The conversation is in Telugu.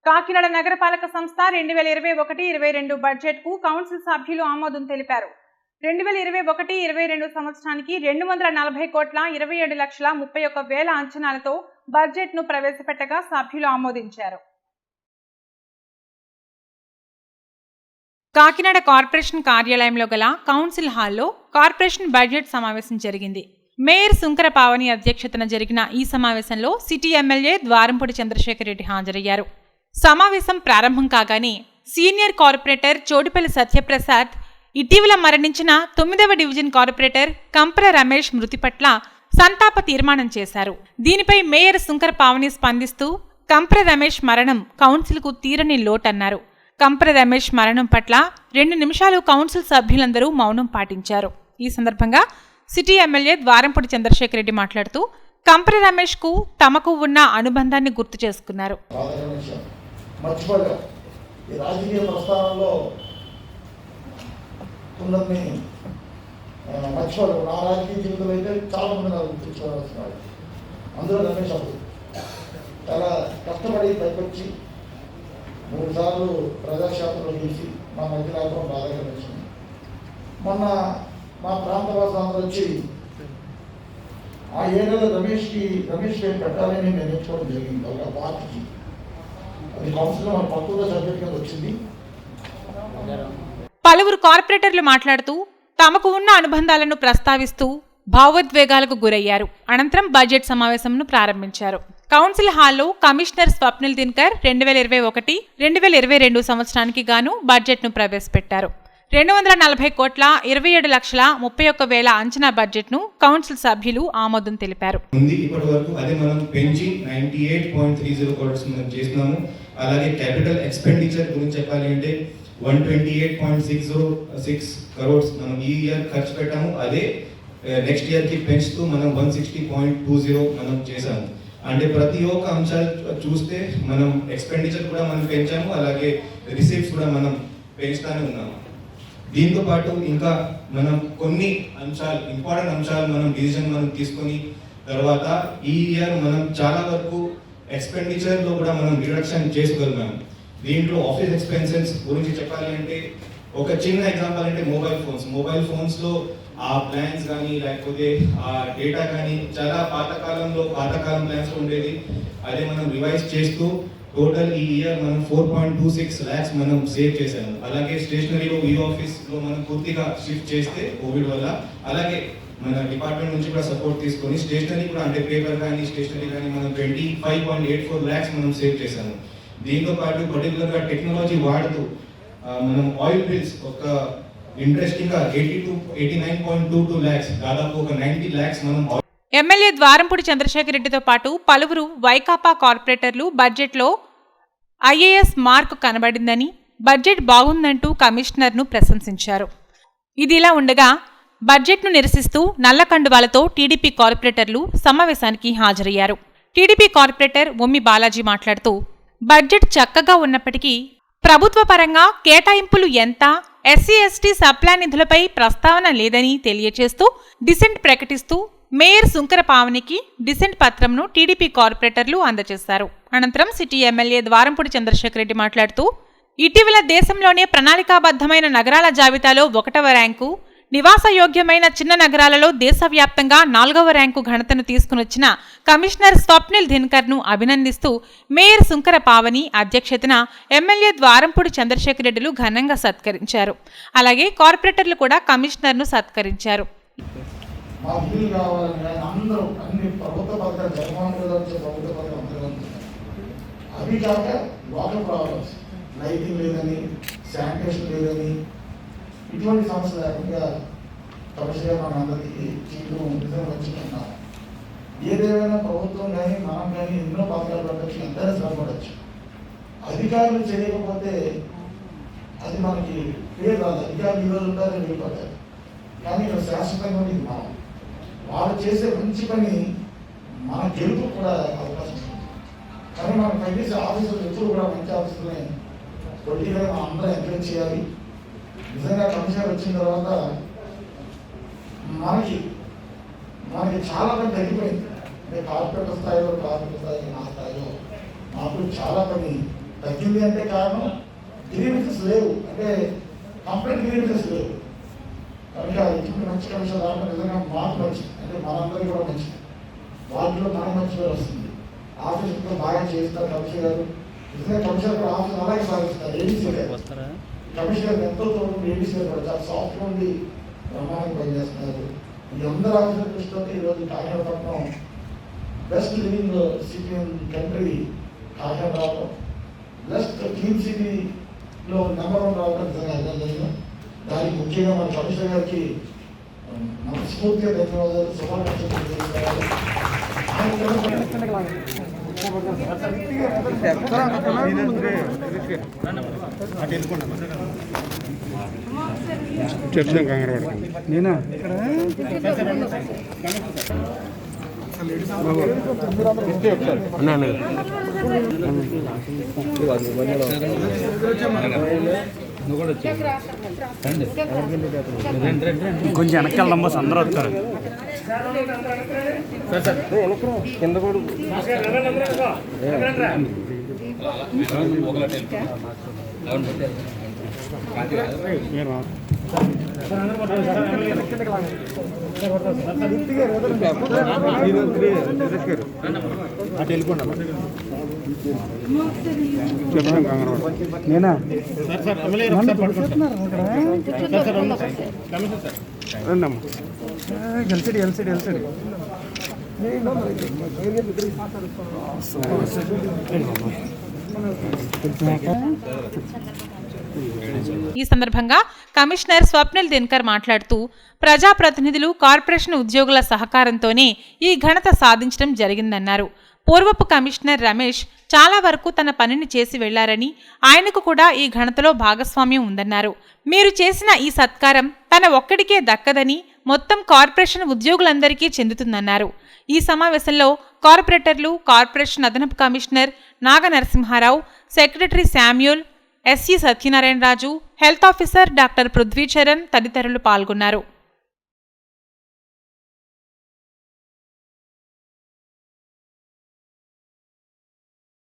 కాకినాడ నగరపాలక సంస్థ 2021-22 బడ్జెట్కు కౌన్సిల్ సభ్యులు ఆమోదం తెలిపారు. 2021-22 సంవత్సరానికి 240 కోట్ల 27 లక్షల 31 వేల అంచనాలతో బడ్జెట్ను ప్రవేశపెట్టగా సభ్యులు ఆమోదించారు. కాకినాడ కార్పొరేషన్ కార్యాలయంలో గల కౌన్సిల్ హాల్లో కార్పొరేషన్ బడ్జెట్ సమావేశం జరిగింది. మేయర్ సుంకర పావని అధ్యక్షతన జరిగిన ఈ సమావేశంలో సిటీ ఎమ్మెల్యే ద్వారంపూడి చంద్రశేఖర్ రెడ్డి హాజరయ్యారు. సమావేశం ప్రారంభం కాగానే సీనియర్ కార్పొరేటర్ చోటిపల్లి సత్యప్రసాద్ ఇటీవల మరణించిన 9వ డివిజన్ కార్పొరేటర్ కంప్ర రమేష్ మృతి పట్ల సంతాప తీర్మానం చేశారు. దీనిపై మేయర్ సుంకర పావని స్పందిస్తూ కంప్ర రమేష్ మరణం కౌన్సిల్కు తీరని లోటన్నారు. కంప్ర రమేష్ మరణం పట్ల 2 నిమిషాలు కౌన్సిల్ సభ్యులందరూ మౌనం పాటించారు. ఈ సందర్భంగా సిటీ ఎమ్మెల్యే ద్వారంపూడి చంద్రశేఖర్ రెడ్డి మాట్లాడుతూ కంప్ర రమేష్ కు తమకు ఉన్న అనుబంధాన్ని గుర్తు చేసుకున్నారు. చాలా కష్టపడి పైకొచ్చి 3 సార్లు ప్రజాక్షేత్రంలో గెలిచి మా మధ్య రావడం బాధగా నచ్చింది. మొన్న మా ప్రాంతవాసులందరూ వచ్చి ఆ ఏరియాలో రమేష్ పేరు పెట్టాలని నిర్ణయించుకోవడం జరిగింది. ఒక పార్టీకి అది కౌన్సిల్లో మన పక్కువ సబ్జెక్ట్ కింద వచ్చింది. పలువురు కార్పొరేటర్లు మాట్లాడుతూ తమకు ఉన్న అనుబంధాలను ప్రస్తావిస్తూ భావోద్వేగాలకు గురయ్యారు. అనంతరం బడ్జెట్ సమావేశంను ప్రారంభించారు. కౌన్సిల్ హాల్లో కమిషనర్ స్వప్నిల్ దినకర్ 2021-2022 సంవత్సరానికి గాను బడ్జెట్ను ప్రవేశపెట్టారు. 240 కోట్ల 27 లక్షల 31 వేల అంచనా బడ్జెట్ను కౌన్సిల్ సభ్యులు ఆమోదం తెలిపారు. ఇప్పటివరకు అదే మనం పెంచి 98.30 కోట్స్ మనం చేస్తున్నాము. అలాగే క్యాపిటల్ ఎక్స్పెండిచర్ గురించి చెప్పాలి అంటే 128.606 crores మనం ఈ ఇయర్ ఖర్చు పెట్టాము. అదే నెక్స్ట్ ఇయర్ కి పెంచుతూ మనం 160.20 మనం చేసాము. అంటే ప్రతి ఒక్క అంశాలు చూస్తే మనం ఎక్స్పెండిచర్ కూడా మనం పెంచాము, అలాగే రిసీప్ట్స్ కూడా మనం పెంచుతానే ఉన్నాము. దీంతో పాటు ఇంకా మనం కొన్ని అంశాలు ఇంపార్టెంట్ అంశాలు మనం డిసిజన్ మనం తీసుకొని తర్వాత ఈ ఇయర్ మనం చాలా వరకు ఎక్స్పెండిచర్ లో కూడా మనం రిడక్షన్ చేసుకోగలిగాము. దీంట్లో ఆఫీస్ ఎక్స్పెన్సెస్ గురించి చెప్పాలి అంటే ఒక చిన్న ఎగ్జాంపుల్ అంటే మొబైల్ ఫోన్స్ లో ఆ ప్లాన్స్ కానీ లేకపోతే ఆ డేటా కానీ చాలా పాతకాలం ప్లాన్స్ ఉండేది. అదే మనం రివైజ్ చేస్తూ టోటల్ ఈ ఇయర్ మనం 4.26 lakhs మనం సేవ్ చేశాము. అలాగే స్టేషనరీలో ఈ ఆఫీస్ లో మనం పూర్తిగా షిఫ్ట్ చేస్తే కోవిడ్ వల్ల, అలాగే మన డిపార్ట్మెంట్ నుంచి కూడా సపోర్ట్ తీసుకొని స్టేషనరీ కూడా అంటే పేపర్ కానీ స్టేషనరీ కానీ మనం 25.84 lakhs మనం సేవ్ చేశాము. దీంతో పాటు పర్టికులర్గా టెక్నాలజీ వాడుతూ మనం ఆయిల్ బిల్స్ ఒక ఇంట్రెస్టింగ్ గా 89.22 lakhs దాదాపు ఒక 90 lakhs మనం. ఎమ్మెల్యే ద్వారంపూడి చంద్రశేఖర్ రెడ్డితో పాటు పలువురు వైకాపా కార్పొరేటర్లు బడ్జెట్లో ఐఏఎస్ మార్కు కనబడిందని, బడ్జెట్ బాగుందంటూ కమిషనర్ను ప్రశంసించారు. ఇదిలా ఉండగా బడ్జెట్ను నిరసిస్తూ నల్ల కండువాలతో టీడీపీ కార్పొరేటర్లు సమావేశానికి హాజరయ్యారు. టీడీపీ కార్పొరేటర్ ఉమ్మి బాలాజీ మాట్లాడుతూ బడ్జెట్ చక్కగా ఉన్నప్పటికీ ప్రభుత్వ పరంగా కేటాయింపులు ఎంత, ఎస్సీ ఎస్టీ సప్లాన్ నిధులపై ప్రస్తావన లేదని తెలియచేస్తూ డిసెంట్ ప్రకటిస్తూ మేయర్ సుంకర పావనికి డిసెంట్ పత్రంను టీడీపీ కార్పొరేటర్లు అందజేశారు. అనంతరం సిటీ ఎమ్మెల్యే ద్వారంపూడి చంద్రశేఖర్ రెడ్డి మాట్లాడుతూ ఇటీవల దేశంలోనే ప్రణాళికాబద్ధమైన నగరాల జాబితాలో 1వ ర్యాంకు, నివాసయోగ్యమైన చిన్న నగరాలలో దేశవ్యాప్తంగా 4వ ర్యాంకు ఘనతను తీసుకునొచ్చిన కమిషనర్ స్వప్నిల్ దినకర్ను అభినందిస్తూ మేయర్ సుంకర పావని అధ్యక్షతన ఎమ్మెల్యే ద్వారంపూడి చంద్రశేఖర్ రెడ్డిలు ఘనంగా సత్కరించారు. అలాగే కార్పొరేటర్లు కూడా కమిషనర్ను సత్కరించారు. ఇటువంటి సమస్య లేకుండా కమిషనర్ మనందరికీ చీట్లు నిజంగా వచ్చినాం. ఏదేమైనా ప్రభుత్వం కానీ మనం కానీ ఎన్నో పథకాలు పెట్టచ్చు, ఎంతైనా శ్రమపడచ్చు. అధికారులు చేయకపోతే అది మనకి పేరు రాదు. అధికారులు ఈరోజు ఉంటారని వెళ్ళిపోతారు, కానీ ఇక్కడ శాశ్వతంగా ఇది మనం వాళ్ళు చేసే మంచి పని మన గెలుపు కూడా అవకాశం ఉంది. కానీ మనం పనిచేసే ఆఫీసులు ఎప్పుడు కూడా మంచి ఆఫీసులనే పొలిటికల్గా మనం అందరం ఎంకరేజ్ చేయాలి. నిజంగా కమిషనర్ వచ్చిన తర్వాత మనకి చాలా పని తగ్గిపోయింది. అంటే కార్పొరేటర్ స్థాయిలో నా స్థాయిలో మాకు చాలా పని తగ్గింది అంటే కారణం గ్రీవెన్సెస్ లేవు, అంటే కంప్లీట్ గ్రీవెన్సెస్ లేవు. కనుక ఇప్పుడు మంచి కమిషన్ రావడం నిజంగా మాకు మంచిది, అంటే మనందరికీ కూడా మంచిది. వాటిలో మనకు మంచి పేరు వస్తుంది. ఆఫీసులతో బాగా చేస్తారు కమిషనర్ గారు. నిజంగా కమిషనర్ గారు ఆఫీస్ అలాగే సాధిస్తారు. ఏడీసీ గారు కమిషనర్ గారు ఎంతో తోడు, ఏడీసీ గారు కూడా చాలా సాఫ్ట్గా ఉండి బ్రహ్మాండంగా పనిచేస్తున్నారు. ఈ అందరూ ఆఫీసర్ దృష్టితో ఈరోజు కాకినాడపట్నం best living city in country Kakinada రావడం, బెస్ట్ క్లీన్ సిటీలో నెంబర్ 1 రావడం నిజంగా అభినందనీయం. దానికి ముఖ్యంగా మన కమిషనర్ గారికి మనస్ఫూర్తిగా ధన్యవాదాలు, శుభాకాంక్షలు తెలియజేయాలి. చెప్తాం కంగారు పడకండి. నేనా కొంచెం వెనక్కి వెళ్దాం బస్, అందరూ వస్తారు. కింద కూడా అటు వెళ్ళిపోండి. చెప్తాం కంగారు పడకండి. నేనా రండమ్మా. ఎల్సిడి ఎల్సిడి ఎల్సిడి ఈ సందర్భంగా కమిషనర్ స్వప్నిల్ దినకర్ మాట్లాడుతూ ప్రజాప్రతినిధులు, కార్పొరేషన్ ఉద్యోగుల సహకారంతోనే ఈ ఘనత సాధించడం జరిగిందన్నారు. పూర్వపు కమిషనర్ రమేష్ చాలా వరకు తన పనిని చేసి వెళ్లారని, ఆయనకు కూడా ఈ ఘనతలో భాగస్వామ్యం ఉందన్నారు. మీరు చేసిన ఈ సత్కారం తన ఒక్కడికే దక్కదని మొత్తం కార్పొరేషన్ ఉద్యోగులందరికీ చెందుతుందన్నారు. ఈ సమావేశంలో కార్పొరేటర్లు, కార్పొరేషన్ అదనపు commissioner Naga Narasimha Rao, secretary Samuel, SE Satyanarayana Raju, health officer doctor Prithvicharan తదితరులు పాల్గొన్నారు.